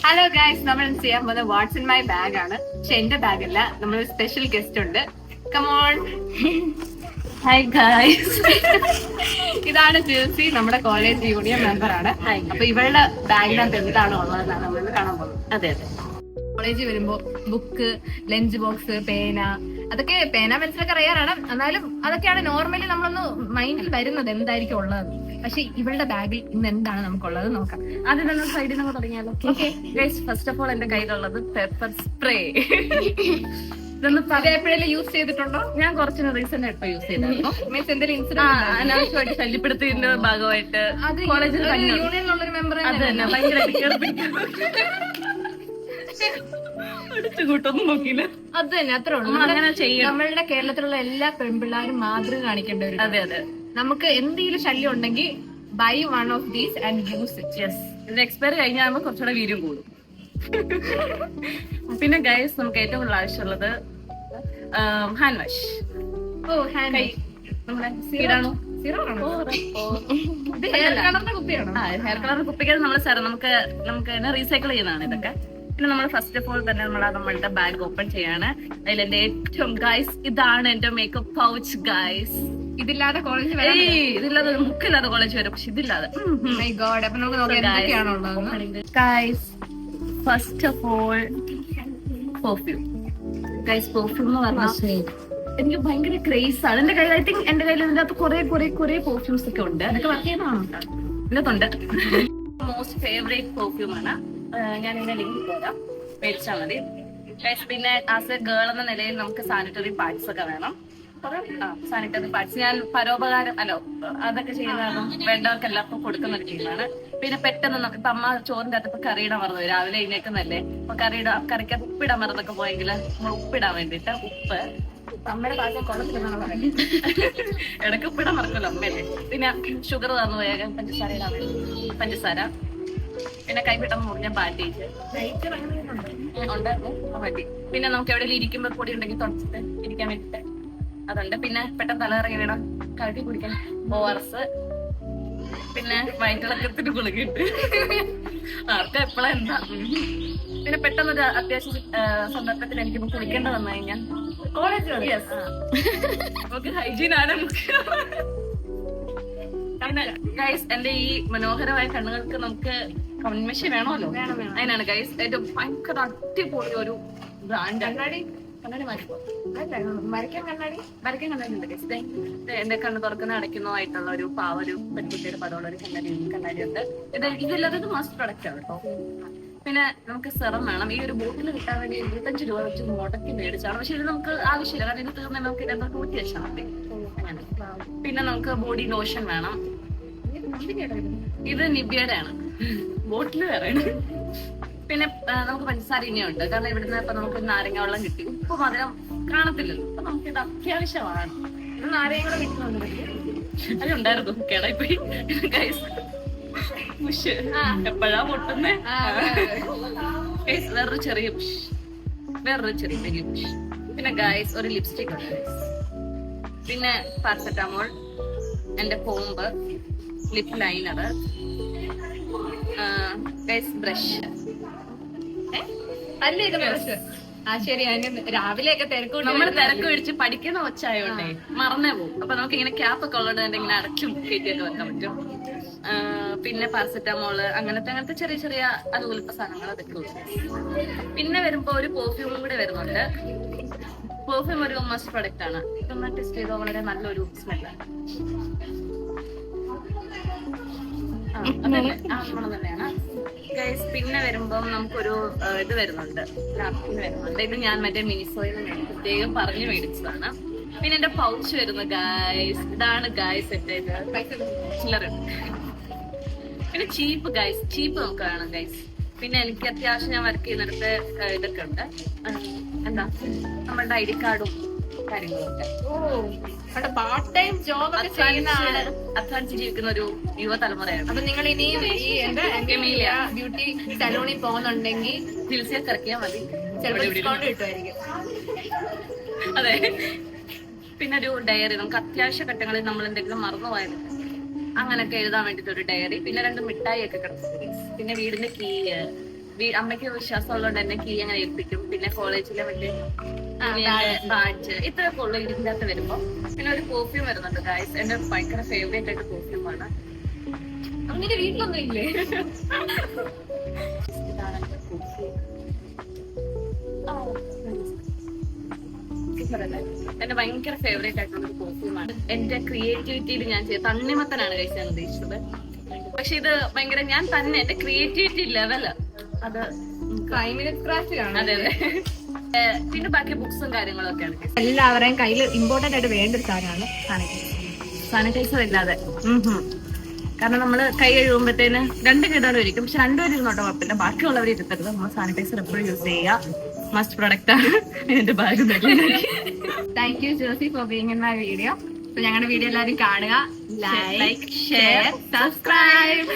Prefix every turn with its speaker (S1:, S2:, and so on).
S1: Hello guys, നമ്മൾ ചെയ്യാൻ പോകുന്നത് വാട്സ് ഇൻ മൈ ബാഗ് ആണ്. പക്ഷെ എന്റെ ബാഗ് അല്ല, നമ്മളൊരു സ്പെഷ്യൽ ഗസ്റ്റ് ഉണ്ട്. കമോൺ.
S2: Hi guys.
S1: ഇതാണ് ജിൽസി, നമ്മുടെ കോളേജ് യൂണിയൻ മെമ്പർ ആണ്. അപ്പൊ ഇവളുടെ ബാഗിനകത്ത് എന്താണ് ഉള്ളതെന്നാണ് നമ്മൾ കാണാൻ പോകുന്നത്.
S2: അതെ അതെ.
S1: കോളേജിൽ വരുമ്പോ ബുക്ക്, ലഞ്ച് ബോക്സ്, പേന, അതൊക്കെ പേന പെൻസിലൊക്കെ അറിയാറാണ്. എന്നാലും അതൊക്കെയാണ് നോർമലി നമ്മളൊന്ന് മൈൻഡിൽ വരുന്നത് എന്തായിരിക്കും ഉള്ളത്. പക്ഷെ ഇവളുടെ ബാഗിൽ ഇന്ന് എന്താണ് നമുക്കുള്ളത് നോക്കാം.
S2: ആദ്യം നമ്മൾ സൈഡിൽ നിന്ന് തുടങ്ങിയാലോ? Okay guys, first of all എന്റെ കയ്യിലുള്ളത് പെപ്പർ സ്പ്രേ.
S1: ഇതൊന്ന് എപ്പോഴെങ്കിലും യൂസ് ചെയ്തിട്ടുണ്ടോ?
S2: ഞാൻ കുറച്ച് റീസെന്റ് ആയിട്ട് യൂസ് ചെയ്തായിരുന്നു.
S1: മീൻസ് എന്തെങ്കിലും ഇൻസിഡന്റ്
S2: അനാവശ്യമായിട്ട് ശല്യപ്പെടുത്തിയതിന്റെ ഭാഗമായിട്ട് കോളേജിൽ
S1: യൂണിയനിലുള്ളൊരു മെമ്പർ
S2: അത് തന്നെ ഭയങ്കര കൂട്ടൊന്നും നോക്കിയില്ല.
S1: അത് തന്നെ, അത്രേ ഉള്ളൂ.
S2: അങ്ങനെ ചെയ്യണം.
S1: നമ്മളുടെ കേരളത്തിലുള്ള എല്ലാ പെൺപിള്ളേരും മാതൃക കാണിക്കേണ്ട ഒരു.
S2: അതെ അതെ.
S1: നമുക്ക് എന്തെങ്കിലും ശല്യം ഉണ്ടെങ്കിൽ by one of these and use it.
S2: Yes, ഇതിന്റെ എക്സ്പയറി കഴിഞ്ഞാകുമ്പോൾ കുറച്ചുകൂടെ വീര്യം കൂടും. പിന്നെ ഗൈസ്, നമുക്ക് ഏറ്റവും കൂടുതൽ ആവശ്യമുള്ളത് ഹാൻഡ് വാഷ്.
S1: ഓ, ഹാൻഡ്
S2: നമ്മുടെ സീഡാണോ?
S1: ഹെയർ കളറിന്റെ കുപ്പിയാണോ?
S2: ഹെയർ കളർ കുപ്പിക്കാതെ നമ്മള് നമുക്ക് റീസൈക്കിൾ ചെയ്യുന്നതാണ് ഇതൊക്കെ. പിന്നെ നമ്മൾ ഫസ്റ്റ് ഓഫ് ഓൾ തന്നെ നമ്മളുടെ ബാഗ് ഓപ്പൺ ചെയ്യാണ്. അതിൽ എന്റെ ഏറ്റവും ഗൈസ്, ഇതാണ് എന്റെ മേക്കപ്പ് പൗച്ച് ഗൈസ്.
S1: ഇതില്ലാതെ കോളേജ്
S2: ഇതില്ലാതെ ബുക്കില്ലാതെ കോളേജ് വരും, പക്ഷെ ഇതില്ലാതെ guys. First of all perfume guys. Perfume എന്ന് പറഞ്ഞാൽ എനിക്ക് ഭയങ്കര ക്രേസ് ആണ്. എന്റെ കയ്യിൽ ഐ തിങ്ക് എന്റെ കയ്യിൽ ഇതിന്റെ അകത്ത് കുറെ പെർഫ്യൂംസ് ഒക്കെ ഉണ്ട്. എന്നൊക്കെ വർക്ക് ചെയ്യുന്നതാണോ? ഇതിനകത്തുണ്ട്. മോസ്റ്റ് ഫേവറേറ്റ് പെർഫ്യൂം ആണ്. ഞാൻ ഇതിന്റെ ലിങ്ക് തരാം, മേടിച്ചാൽ മതി ഗൈസ്. പിന്നെ ആസ് എ ഗേൾ എന്ന നിലയിൽ നമുക്ക് സാനിറ്ററി പാഡ്സ് ഒക്കെ വേണം. സാനിറ്ററി പാഡ്സ് ഞാൻ പരോപകാരം അതൊക്കെ ചെയ്യുന്നതും വേണ്ടവർക്ക് എല്ലാവർക്കും കൊടുക്കുന്ന ഒരു ടീമാണ്. പിന്നെ പെട്ടെന്ന് ഇപ്പൊ അമ്മ ചോറിന്റെ അകത്ത് ഇപ്പൊ കറിയിടാൻ മറന്നു, രാവിലെ എഴുന്നേക്കുന്നല്ലേ, അപ്പൊ കറിക്ക് ഉപ്പിടാൻ മറന്നൊക്കെ പോയെങ്കിൽ നമ്മൾ ഉപ്പിടാൻ വേണ്ടിട്ട് ഉപ്പ്
S1: അമ്മയുടെ പാചകം കൊള്ളത്തില്ലെന്നാണ് പറയുന്നത്.
S2: ഇടയ്ക്ക് ഉപ്പിടാൻ മറക്കുമല്ലോ അമ്മയല്ലേ. പിന്നെ ഷുഗർ തന്നു വേഗം പഞ്ചസാര ഇടാൻ വേണ്ടി പഞ്ചസാര. പിന്നെ കൈവിട്ടന്ന് മുറിഞ്ഞ ബാൻഡേജ് ഉണ്ടായിരുന്നു മതി. പിന്നെ നമുക്ക് എവിടെയെങ്കിലും ഇരിക്കുമ്പോൾ പൊടി ഉണ്ടെങ്കിൽ തുടച്ചിട്ട് ഇരിക്കാൻ വേണ്ടിട്ട് അതുണ്ട്. പിന്നെ പെട്ടെന്ന് തലകറങ്ങി വീണ കഴുകി കുടിക്കാൻ ORS. പിന്നെ വയറ്റിളക്കത്തിന് ഗുളികയുണ്ട്, ആർക്കും എപ്പോഴാ എന്താ. പിന്നെ പെട്ടെന്നൊരു അത്യാവശ്യ സന്ദർഭത്തിൽ എനിക്കിപ്പോ കുളിക്കേണ്ടി വന്നു കഴിഞ്ഞാൽ കോളേജ് നമുക്ക് ഹൈജീൻ ആണ് മുഖ്യം. ഗൈസ്, എന്റെ ഈ മനോഹരമായ കണ്ണുകൾക്ക് നമുക്ക് കൺമഷി വേണമല്ലോ, അതിനാണ് ഗൈസ് ഏറ്റവും ഭയങ്കര അടിപൊളി ഒരു ബ്രാൻഡ്. കണ്ണാടി മരയ്ക്കാൻ കണ്ണാടി ഉണ്ട് ഗൈസ്. എന്റെ കണ്ണ് തുറക്കുന്ന അടയ്ക്കുന്നതായിട്ടുള്ള ഒരു ഒരു പെൺകുട്ടിയുടെ പദമുള്ള ഒരു കണ്ണാടി ഉണ്ട്. ഇതില്ലാതെ മസ്റ്റ് പ്രൊഡക്റ്റ് ആണ് കേട്ടോ. പിന്നെ നമുക്ക് സെറം വേണം. ഈ ഒരു ബോട്ടിൽ കിട്ടാൻ വേണ്ടി 25 രൂപ വെച്ച് മുടക്കി മേടിച്ചാണ്. പക്ഷെ ഇത് നമുക്ക് ആവശ്യമില്ല, കാരണം ഇത് തീർന്നാൽ നമുക്ക് ഇതിനകത്ത് ഊറ്റി വെച്ചാൽ മതി. അങ്ങനെ. പിന്നെ നമുക്ക് ബോഡി ലോഷൻ വേണം. ഇത് നിബ്യയുടെ ആണ്, ബോട്ടിൽ വേറെ. പിന്നെ നമുക്ക് പഞ്ചസാര ഇനിയുണ്ട്, കാരണം ഇവിടുന്ന് ഇപ്പൊ നമുക്ക് നാരങ്ങ വെള്ളം കിട്ടി. ഉപ്പ് മധുരം കാണത്തില്ലല്ലോ, അപ്പൊ നമുക്ക് ഇത് അത്യാവശ്യമാണ്.
S1: നാരങ്ങ കൂടെ കിട്ടുന്നുണ്ട്.
S2: അതുണ്ടായിരുന്നു, കേടായിപ്പോയി ഗൈസ്. എപ്പോഴാ പൊട്ടുന്നേ? വേറൊരു ചെറിയ വലിയ പുഷ്. പിന്നെ ഗൈസ് ഒരു ലിപ്സ്റ്റിക് ഉണ്ട് ഗൈസ്. പിന്നെ പാരസെറ്റാമോൾ, എന്റെ കോമ്പ്, ലിപ് ലൈനർ, ഗൈസ് ബ്രഷ്.
S1: രാവിലെയൊക്കെ
S2: നമ്മൾ തിരക്ക് പിടിച്ച് പഠിക്കുന്ന ഒച്ചായോണ്ടേ മറന്നേ പോകും. അപ്പൊ നമുക്ക് ഇങ്ങനെ ക്യാപ്പ് ഒക്കെ ഉള്ളത് ഇങ്ങനെ അടച്ചും കയറ്റിയൊക്കെ വെക്കാൻ പറ്റും. പിന്നെ പാരസെറ്റാമോള്, അങ്ങനത്തെ ചെറിയ ചെറിയ അതുപോലെ സാധനങ്ങൾ അതൊക്കെ ഉള്ളു. പിന്നെ വരുമ്പോ ഒരു പെർഫ്യൂമും കൂടെ വരുന്നുണ്ട്. പെർഫ്യൂം ഒരു മസ്റ്റ് പ്രൊഡക്റ്റ് ആണ്. ഇതൊന്ന് ടെസ്റ്റ് ചെയ്തോ, വളരെ നല്ലൊരു സ്മെല്ലാണ്. തന്നെയാണ് ഗൈസ്. പിന്നെ വരുമ്പം നമുക്കൊരു ഇത് വരുന്നുണ്ട്, നാപ്കിൻ വരുന്നുണ്ട്. ഇത് ഞാൻ മറ്റേ മിനിസോയിൽ പ്രത്യേകം പറഞ്ഞു മേടിച്ചതാണ്. പിന്നെ എന്റെ പൗച്ച് വരുന്നു ഗൈസ്. ഇതാണ് ഗൈസ് എന്റെ ചില്ലറ. പിന്നെ ചീപ്പ് നമുക്ക് വേണം ഗൈസ്. പിന്നെ എനിക്ക് അത്യാവശ്യം ഞാൻ വർക്ക് ചെയ്യുന്നിടത്ത് ഇതൊക്കെ ഉണ്ട്, എന്താ നമ്മളുടെ ID കാർഡും കാര്യങ്ങളൊക്കെ.
S1: പാർട്ട് ടൈം ജോബ് ഒക്കെ ചെയ്യുന്ന
S2: അധ്വാനിച്ച് ജീവിക്കുന്ന ഒരു യുവതലമുറയാണ്.
S1: അപ്പൊ നിങ്ങൾ ഇനിയും ഈ ബ്യൂട്ടി സലൂണിൽ പോകുന്നുണ്ടെങ്കിൽ
S2: ചികിത്സയെ തിരക്കിയാൽ മതി,
S1: ചിലപ്പോൾ ഡിസ്കൗണ്ട് കിട്ടുമായിരിക്കും.
S2: അതെ. പിന്നെ ഒരു ഡയറി, നമുക്ക് അത്യാവശ്യ ഘട്ടങ്ങളിൽ നമ്മൾ എന്തെങ്കിലും മറന്നുപോയത് അങ്ങനെയൊക്കെ എഴുതാൻ വേണ്ടിട്ട് ഒരു ഡയറി. പിന്നെ 2 മിഠായി ഒക്കെ കിടക്കും. പിന്നെ വീടിന്റെ കീ, അമ്മയ്ക്ക് വിശ്വാസം ഉള്ളതുകൊണ്ട് എന്നെ കീ അങ്ങനെ ഏൽപ്പിക്കും. പിന്നെ കോളേജിലെ മറ്റേ ബാഡ്ജ് ഇത്രയൊക്കെ ഉള്ളു ഇതിന്റെ അകത്ത് വരുമ്പോ. പിന്നെ ഒരു പെർഫ്യൂം വരുന്നുണ്ട് ഗൈസ്, എന്റെ ഭയങ്കര ഫേവറേറ്റ് ആയിട്ട് പെർഫ്യൂമാണ്.
S1: അങ്ങനെ വീട്ടിലൊന്നും ഇല്ലേ?
S2: ഇതാണ് എന്റെ പെർഫ്യൂം. എന്റെ ഭയങ്കര ഫേവറേറ്റ് ആയിട്ടുള്ള ഒരു പെർഫ്യൂമാണ്. എന്റെ ക്രിയേറ്റിവിറ്റിയിൽ ഞാൻ ചെയ്ത തണ്ണിമത്തനാണ് ഗൈസ് ഞാൻ ഉദ്ദേശിച്ചത്. പക്ഷെ ഇത് ഭയങ്കര ഞാൻ തന്നെ എന്റെ ക്രിയേറ്റിവിറ്റി ലെവല് അത്
S1: 5 minutes craft കാണാം.
S2: അതെ അതെ. പിന്നെ ബാക്കി ബുക്സും കാര്യങ്ങളും ഒക്കെയാണ്.
S1: എല്ലാവരെയും കയ്യിൽ ഇമ്പോർട്ടന്റ് ആയിട്ട് വേണ്ട ഒരു സാധനമാണ്
S2: സാനിറ്റൈസർ ഇല്ലാതെ. കാരണം നമ്മള് കൈ കഴുകുമ്പോഴത്തേന് 2 കിടോടെ ഇരിക്കും. പക്ഷെ 2 പേര് ഇരുന്നോട്ടോ കുഴപ്പമില്ല, ബാക്കിയുള്ളവർ ഇരുത്തരുത്. നമ്മൾ സാനിറ്റൈസർ എപ്പോഴും യൂസ് ചെയ്യുക. മസ്റ്റ് പ്രൊഡക്റ്റ് ആണ് എന്റെ bag.
S1: Thank you Josy for being in my video. ഞങ്ങളുടെ വീഡിയോ എല്ലാവരും കാണുക, ലൈക്ക്, ഷെയർ, സബ്സ്ക്രൈബ്.